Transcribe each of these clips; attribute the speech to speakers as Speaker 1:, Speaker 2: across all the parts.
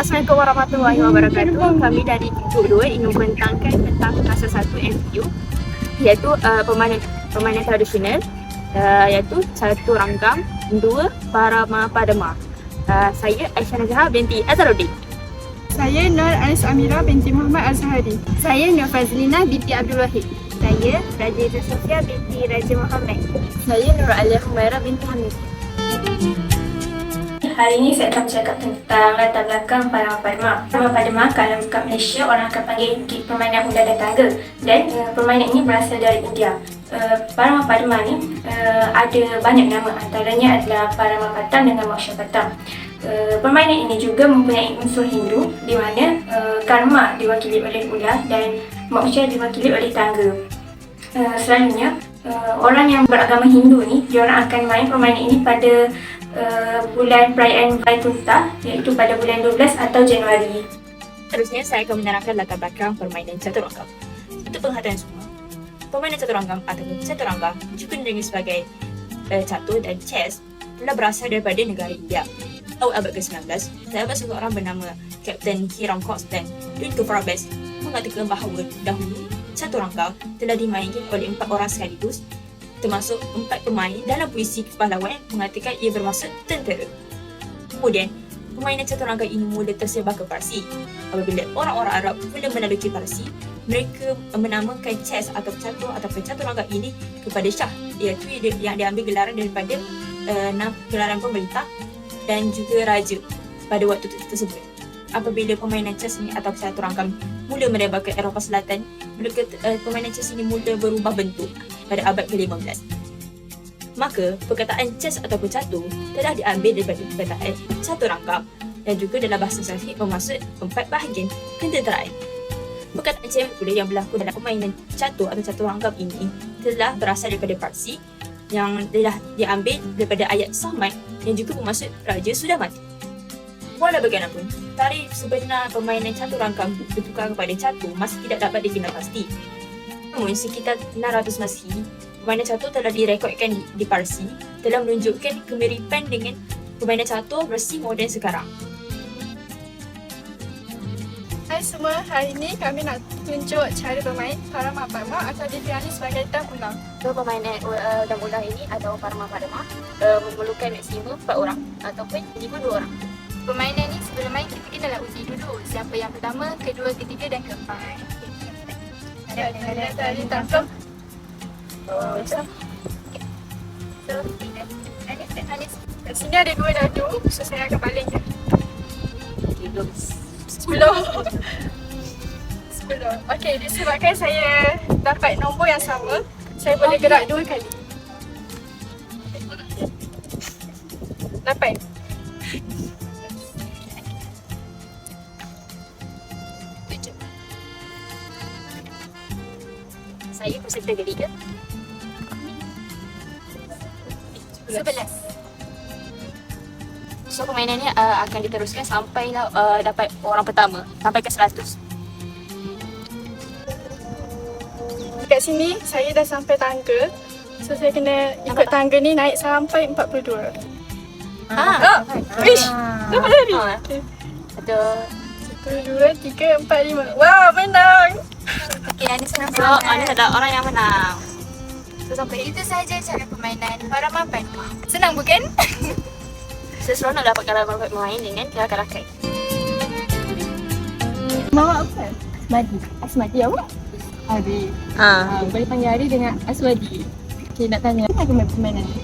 Speaker 1: Assalamualaikum warahmatullahi wabarakatuh. Kami dari Kutub 2 ingin membentangkan tentang fasa 1 MCU, iaitu permainan tradisional, iaitu 1 Ranggam, 2 Parama Padma. Saya Aisyah Nazhah binti Azharuddin.
Speaker 2: Saya Nur Anis Amira binti Muhammad Azhari.
Speaker 3: Saya Nur Fazlina binti Abdul Wahid.
Speaker 4: Saya Raja Sofia binti Raja Muhammad.
Speaker 5: Saya Nur Alia Humaira binti Hamid.
Speaker 6: Hari ini saya akan bercakap tentang latar belakang Parama Padma. Parama Padma kalau kat Malaysia orang akan panggil permainan ular dan tangga, dan permainan ini berasal dari India. Parama Padma ni ada banyak nama, antaranya adalah Parama Pattam dengan Moksha Pattam. Permainan ini juga mempunyai unsur Hindu di mana karma diwakili oleh ular dan moksha diwakili oleh tangga. Selalunya orang yang beragama Hindu ni diorang akan main permainan ini pada bulan perayaan Vaikuntha, iaitu pada bulan 12 atau Januari.
Speaker 1: Seterusnya saya akan menerangkan latar belakang permainan Caturangam. Untuk penghatian semua, permainan Caturangam ataupun Chaturanga juga dikenali sebagai catur dan chess telah berasal daripada negara India. Awal abad ke-19, terdapat seorang bernama Kapten Hiram Cox dan Duke Farabes mengatakan bahawa dahulu Caturanga telah dimainkan oleh 4 orang sekaligus, termasuk 4 pemain. Dalam puisi kepahlawan mengatakan ia bermaksud tentera. Kemudian, permainan Caturanga ini mula tersebar ke Parsi. Apabila orang-orang Arab mula menaklukkan Parsi, mereka menamakan chess atau catur ataupun Caturanga ini kepada Shah, iaitu yang diambil gelaran daripada gelaran pemerintah dan juga raja pada waktu tersebut. Apabila permainan chess ini atau Caturanga mula merebak ke Eropah Selatan, permainan chess ini mula berubah bentuk pada abad ke-15. Maka, perkataan chess ataupun catur telah diambil daripada perkataan Caturangam dan juga dalam bahasa Sanskrit bermaksud 4 bahagian kententeraan. Perkataan chess pula yang berlaku dalam permainan catur atau Caturangam ini telah berasal daripada Parsi yang telah diambil daripada ayat Samad yang juga bermaksud raja sudah mati. Walau bagaimanapun, tarikh sebenar permainan Caturangam bertukar kepada catur masih tidak dapat dikenal pasti. Namun sekitar 600 Masihi, permainan catur telah direkodkan di Parsi, telah menunjukkan kemiripan dengan permainan catur versi moden sekarang.
Speaker 2: Hai semua, hari ini kami nak tunjuk cara bermain Parama Padma atau dikenali sebagai dam ulang.
Speaker 5: Permainan dam ulang ini atau Parama Padma memerlukan maksimum 4 orang ataupun minimum 2 orang.
Speaker 3: Permainan ni sebelum main kita kenalah uji dulu siapa yang pertama, kedua, ketiga dan keempat.
Speaker 2: Ada tadi tangkap. Kat sini ada 2 dadu, so saya akan baling je. 10. Okey, disebabkan saya dapat nombor yang sama, saya boleh gerak 2 kali. 8.
Speaker 5: Saya peserta ketiga.
Speaker 3: 11.
Speaker 5: So permainan ni akan diteruskan sampailah dapat orang pertama, sampai ke 100.
Speaker 2: Dekat sini saya dah sampai tangga. So saya kena ikut tangga ni naik sampai 42. Ish! Dapat tadi.
Speaker 5: Ada
Speaker 2: 1, 2, 3, 4, 5. Wow, menang!
Speaker 3: Okey, ada senang
Speaker 5: so, ada orang yang menang.
Speaker 3: So sampai itu sahaja cara permainan Parama Padma. Senang bukan?
Speaker 5: Seseronok dapat kalau bermain dengan rakan-rakan.
Speaker 2: Mama apa? Asmadi. Asmadi apa? Ari. Boleh panggil Ari dengan Aswadi. Okay, nak tanya. Apa main permainan ni?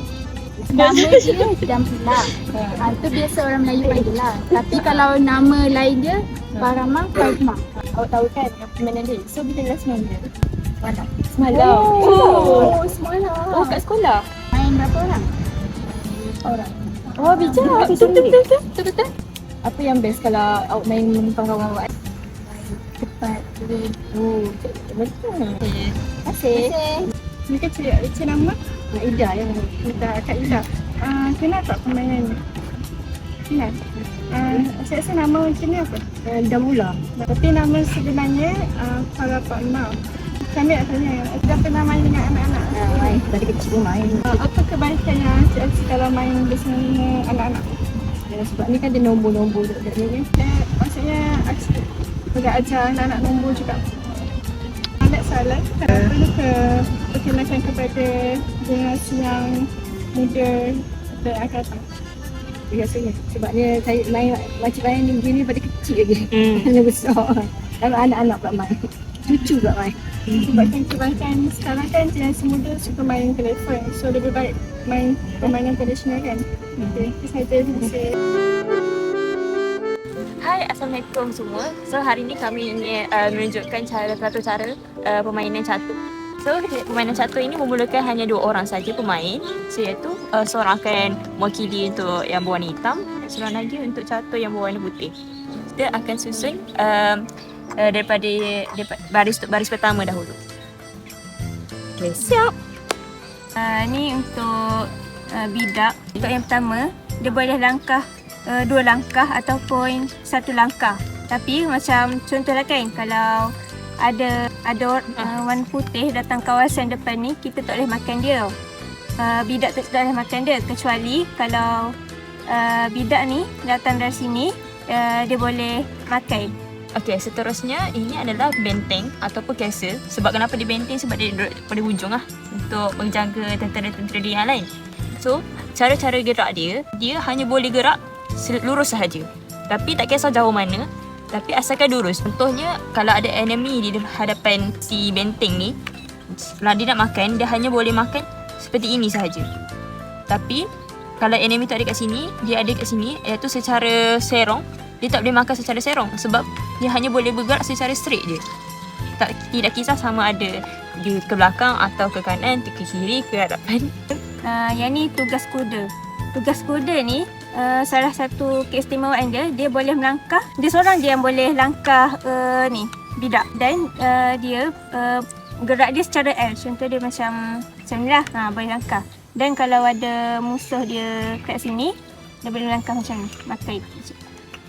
Speaker 7: Nama dia dam ulang. Itu biasa orang Melayu panggil lah. Tapi kalau nama lain dia Parama Padma.
Speaker 2: Awak tahu kan permainan ni? So, kita dah semalam.
Speaker 7: Mana?
Speaker 2: Semalam. Oh, semalam. Oh, kat sekolah?
Speaker 7: Main berapa orang?
Speaker 2: Orang. Oh, bijak. Betul. Apa yang best kalau awak main dengan kawan awak?
Speaker 7: Cepat.
Speaker 2: Oh, betul. Okay. Terima kasih. Ni kan cik nama? Nak Ida yang kita Kak Ida. Kenapa permainan ni? Kenal? Saya rasa nama macam ni apa? Damula. Tapi nama sebenarnya Parama Padma. Kami nak tanya, dah pernah main dengan anak-anak?
Speaker 5: Main, dari kecil pun main.
Speaker 2: Apa kebaikan yang Cik Elsie kalau main bersama anak-anak? Sebab ni kan dia nombor-nombor dekat ni kan. Maksudnya agak ajar anak-anak nombor juga. Anak salah perlu perkenalkan kepada generasi yang muda dan akan datang. Biasanya sebabnya saya main main ni begini pada kecil lagi. Hanya besar. Kalau anak-anak pula main. Cucu pula main. Sebab kan kebanyakan sekarang kan generasi muda suka main telefon. So lebih baik main permainan tradisional kan. Okay, saya terima kasih.
Speaker 1: Hai, Assalamualaikum semua. So hari ni kami ingin menunjukkan satu cara permainan catur. So permainan catur ini memerlukan hanya 2 orang saja pemain, iaitu seorang akan mewakili untuk yang berwarna hitam, seorang lagi untuk catur yang berwarna putih. Kita akan susun daripada baris pertama dahulu. Okay, siap.
Speaker 6: Ni untuk bidak. Untuk yang pertama, dia boleh langkah 2 langkah ataupun 1 langkah. Tapi macam contohlah kan, kalau ada warna putih datang kawasan depan ni, kita tak boleh makan dia. Bidak tak boleh makan dia, kecuali kalau bidak ni datang dari sini, dia boleh makan.
Speaker 1: Okey, seterusnya ini adalah benteng ataupun castle. Sebab kenapa dia benteng? Sebab dia duduk pada hujung lah untuk menjaga tentera-tentera dia yang lain. So, cara-cara gerak dia hanya boleh gerak lurus sahaja. Tapi tak kisah jauh mana, tapi asalkan lurus. Contohnya, kalau ada enemy di hadapan si benteng ni, kalau dia nak makan, dia hanya boleh makan seperti ini sahaja. Tapi, kalau enemy tu ada kat sini, dia ada kat sini, iaitu secara serong, dia tak boleh makan secara serong sebab dia hanya boleh bergerak secara straight je. Tidak kisah sama ada dia ke belakang atau ke kanan, ke kiri, ke hadapan.
Speaker 6: Yang ni tugas kuda. Tugas kuda ni salah satu keistimewaan dia boleh melangkah. Dia seorang je yang boleh langkah ni bidak, dan dia gerak dia secara L. Contoh dia macam ni lah, boleh langkah. Dan kalau ada musuh dia kat sini, dia boleh langkah macam ni, makai.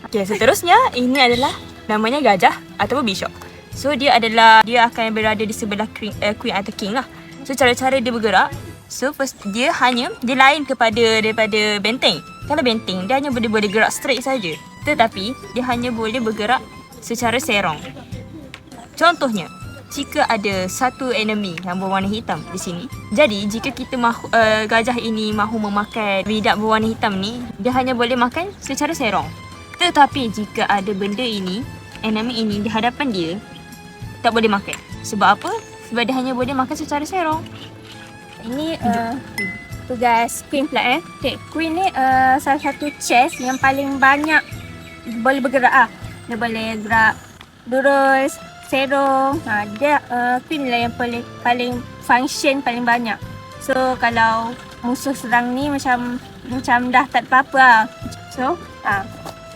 Speaker 1: Okay, seterusnya ini adalah namanya gajah ataupun bishop. So dia akan berada di sebelah queen atau king lah. So cara-cara dia bergerak, so first dia lain daripada benteng. Kalau benteng dia hanya boleh gerak straight saja. Tetapi dia hanya boleh bergerak secara serong. Contohnya, jika ada satu enemy yang berwarna hitam di sini, jadi jika kita gajah ini mahu memakan bidak berwarna hitam ni, dia hanya boleh makan secara serong. Tetapi jika ada benda ini, enemy ini di hadapan dia, tak boleh makan. Sebab apa? Sebab dia hanya boleh makan secara serong.
Speaker 6: Ini tugas queen pula Okay, queen ni salah satu chess yang paling banyak boleh bergerak Dia boleh gerak lurus, serong. Dia queen lah yang paling function paling banyak. So kalau musuh serang ni macam dah tak apa-apa lah. So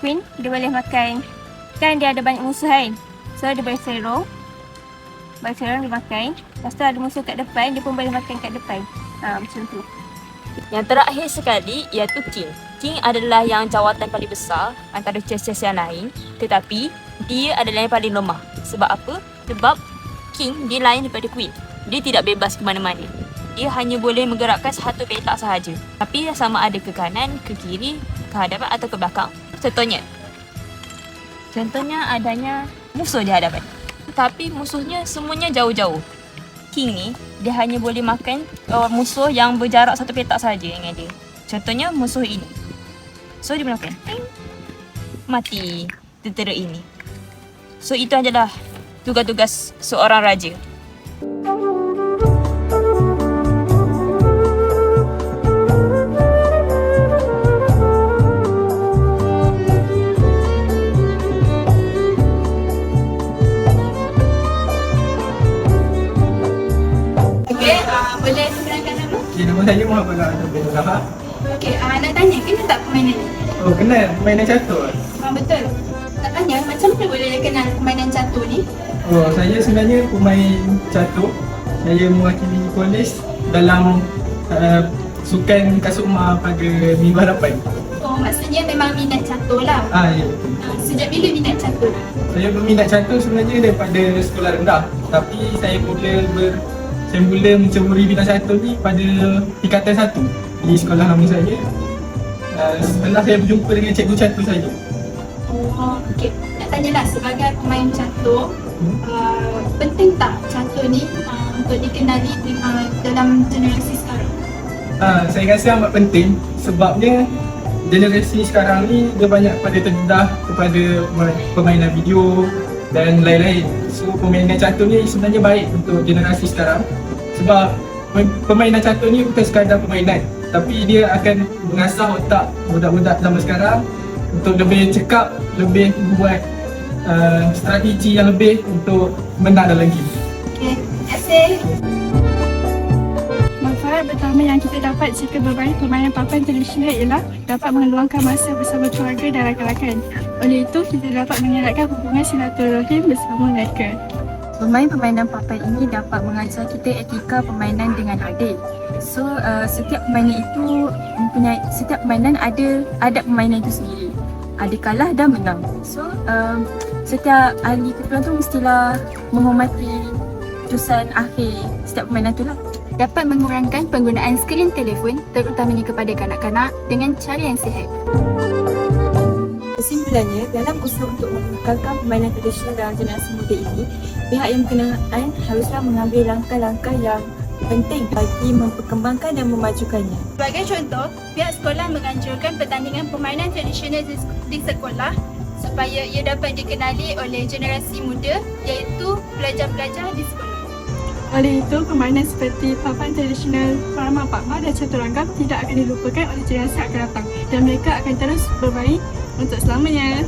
Speaker 6: queen dia boleh makan, kan dia ada banyak musuh kan. So dia boleh serong dia makan. Lepas tu ada musuh kat depan, dia pun boleh makan kat depan. Macam tu.
Speaker 1: Yang terakhir sekali iaitu king. King adalah yang jawatan paling besar antara chess-chess yang lain, tetapi dia adalah yang paling lemah. Sebab apa? Sebab king dia lain daripada queen. Dia tidak bebas ke mana-mana. Dia hanya boleh menggerakkan satu petak sahaja. Tapi sama ada ke kanan, ke kiri, ke hadapan atau ke belakang. Contohnya adanya musuh di hadapan. Tapi musuhnya semuanya jauh-jauh. King ni, dia hanya boleh makan musuh yang berjarak satu petak sahaja dengan dia. Contohnya musuh ini. So dia boleh makan. Mati tentera ini. So itu adalah tugas-tugas seorang raja.
Speaker 3: Boleh sebenarkan nama?
Speaker 8: Okay, nama saya Muhammad Abdul Zahar.
Speaker 3: Okey, nak tanya, kenal tak permainan ni?
Speaker 8: Oh, kenal permainan catur?
Speaker 3: Betul. Nak tanya, macam mana boleh kenal permainan catur ni?
Speaker 8: Oh, saya sebenarnya pemain catur. Saya mewakili kolej dalam sukan Kasukma pada minggu hadapan.
Speaker 3: Oh, maksudnya memang minat catur lah.
Speaker 8: Ya betul.
Speaker 3: Sejak bila minat catur?
Speaker 8: Saya berminat catur sebenarnya daripada sekolah rendah. Tapi saya mula menceburi bidang catur ni pada tingkatan 1 di sekolah lama saya. Setelah saya berjumpa dengan cikgu catur saya.
Speaker 7: Oh, okey. Nak tanyalah sebagai pemain catur, penting tak catur ni untuk dikenali dalam generasi sekarang?
Speaker 8: Saya rasa amat penting sebabnya generasi sekarang ni dia banyak pada terdedah kepada permainan video dan lain-lain. So permainan catur ni sebenarnya baik untuk generasi sekarang sebab permainan catur ni bukan sekadar permainan tapi dia akan mengasah otak budak-budak zaman sekarang untuk lebih cekap, lebih buat strategi yang lebih untuk menang dalam game.
Speaker 7: Okey, terima kasih.
Speaker 2: Manfaat pertama yang kita dapat jika bermain permainan papan tradisional ialah dapat meluangkan masa bersama keluarga dan rakan-rakan. Oleh itu, kita dapat mengeratkan hubungan silaturahim bersama mereka.
Speaker 9: Bermain permainan papan ini dapat mengajar kita etika permainan dengan adil. So, setiap permainan ada adab permainan itu sendiri. Ada kalah dan menang. So, setiap ahli kumpulan tu mestilah menghormati keputusan akhir setiap permainan tu lah.
Speaker 7: Dapat mengurangkan penggunaan skrin telefon terutamanya kepada kanak-kanak dengan cara yang sihat.
Speaker 9: Kesimpulannya, dalam usaha untuk mengekalkan permainan tradisional dalam generasi muda ini, pihak yang berkenaan haruslah mengambil langkah-langkah yang penting bagi memperkembangkan dan memajukannya.
Speaker 7: Sebagai contoh, pihak sekolah menganjurkan pertandingan permainan tradisional di sekolah supaya ia dapat dikenali oleh generasi muda iaitu pelajar-pelajar di sekolah.
Speaker 2: Oleh itu, permainan seperti papan tradisional Parma Pakma dan Caturangam tidak akan dilupakan oleh generasi akan datang dan mereka akan terus bermain untuk selamanya.